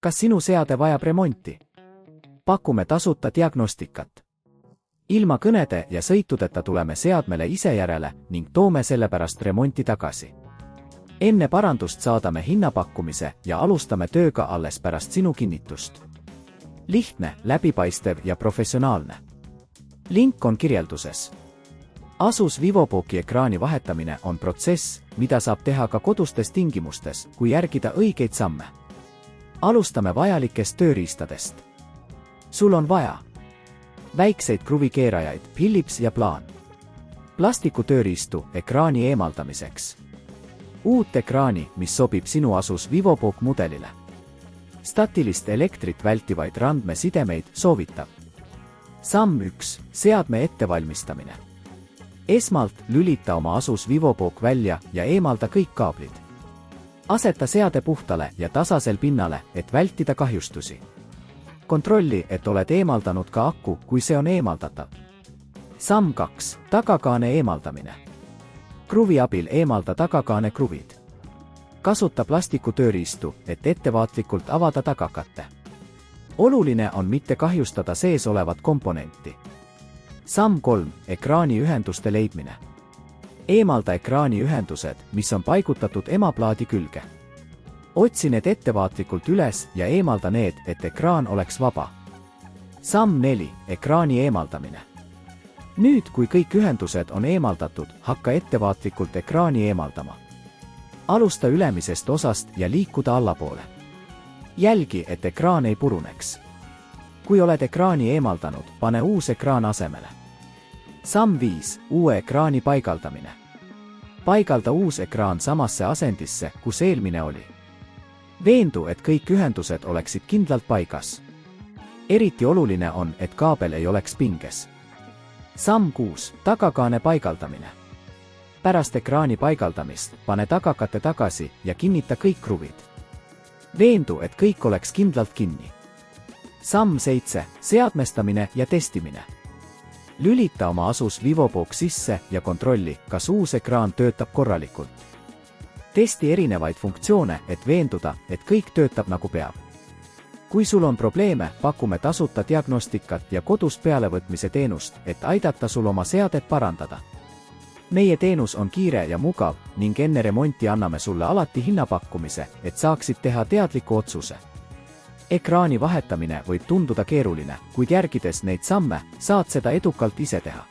Kas sinu seade vajab remonti? Pakume tasuta diagnostikat. Ilma kõnede ja sõitudeta tuleme seadmele ise järele ning toome sellepärast remonti tagasi. Enne parandust saadame hinnapakkumise ja alustame tööga alles pärast sinu kinnitust. Lihtne, läbipaistev ja professionaalne. Link on kirjelduses. Asus VivoBooki ekraani vahetamine on protsess, mida saab teha ka kodustes tingimustes, kui järgida õigeid samme. Alustame vajalikest tööriistadest. Sul on vaja väikseid kruvikeerajaid, Philips ja plaan. Plastikutööriistu ekraani eemaldamiseks. Uut ekraani, mis sobib sinu Asus VivoBook mudelile. Statilist elektrit vältivaid randmesidemeid soovitav. Samm 1. Seadme ettevalmistamine. Esmalt lülita oma Asus VivoBook välja ja eemalda kõik kaablid. Aseta seade puhtale ja tasasel pinnale, et vältida kahjustusi. Kontrolli, et oled eemaldanud ka aku, kui see on eemaldatav. Samm 2. Tagakaane eemaldamine. Kruvi abil eemalda tagakaane kruvid. Kasuta plastikutööriistu, et ettevaatlikult avada tagakatte. Oluline on mitte kahjustada sees olevat komponenti. Samm 3. Ekraani ühenduste leidmine. Eemalda ekraani ühendused, mis on paigutatud emaplaadi külge. Otsi need ettevaatlikult üles ja eemalda need, et ekraan oleks vaba. Samm 4. Ekraani eemaldamine. Nüüd, kui kõik ühendused on eemaldatud, hakka ettevaatlikult ekraani eemaldama. Alusta ülemisest osast ja liikuda allapoole. Jälgi, et ekraan ei puruneks. Kui oled ekraani eemaldanud, pane uus ekraan asemele. Samm 5. Uue ekraani paigaldamine. Paigalda uus ekraan samasse asendisse, kus eelmine oli. Veendu, et kõik ühendused oleksid kindlalt paigas. Eriti oluline on, et kaabel ei oleks pinges. Samm 6. Tagakaane paigaldamine. Pärast ekraani paigaldamist pane tagakate tagasi ja kinnita kõik kruvid. Veendu, et kõik oleks kindlalt kinni. Samm 7. Seadmestamine ja testimine. Lülita oma Asus VivoBook sisse ja kontrolli, kas uus ekraan töötab korralikult. Testi erinevaid funktsioone, et veenduda, et kõik töötab nagu peab. Kui sul on probleeme, pakume tasuta diagnostikat ja kodus pealevõtmise teenust, et aidata sul oma seadet parandada. Meie teenus on kiire ja mugav ning enne remonti anname sulle alati hinnapakkumise, et saaksid teha teadliku otsuse. Ekraani vahetamine võib tunduda keeruline, kuid järgides neid samme, saad seda edukalt ise teha.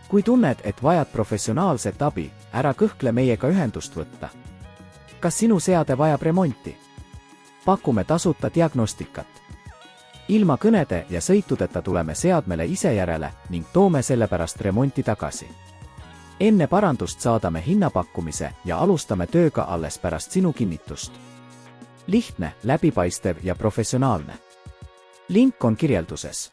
Kui tunned, et vajad professionaalset abi, ära kõhkle meiega ühendust võtta. Kas sinu seade vajab remonti? Pakume tasuta diagnostikat. Ilma kõnede ja sõitudeta tuleme seadmele ise järele ning toome sellepärast remonti tagasi. Enne parandust saadame hinnapakkumise ja alustame tööga alles pärast sinu kinnitust. Lihtne, läbipaistev ja professionaalne. Link on kirjelduses.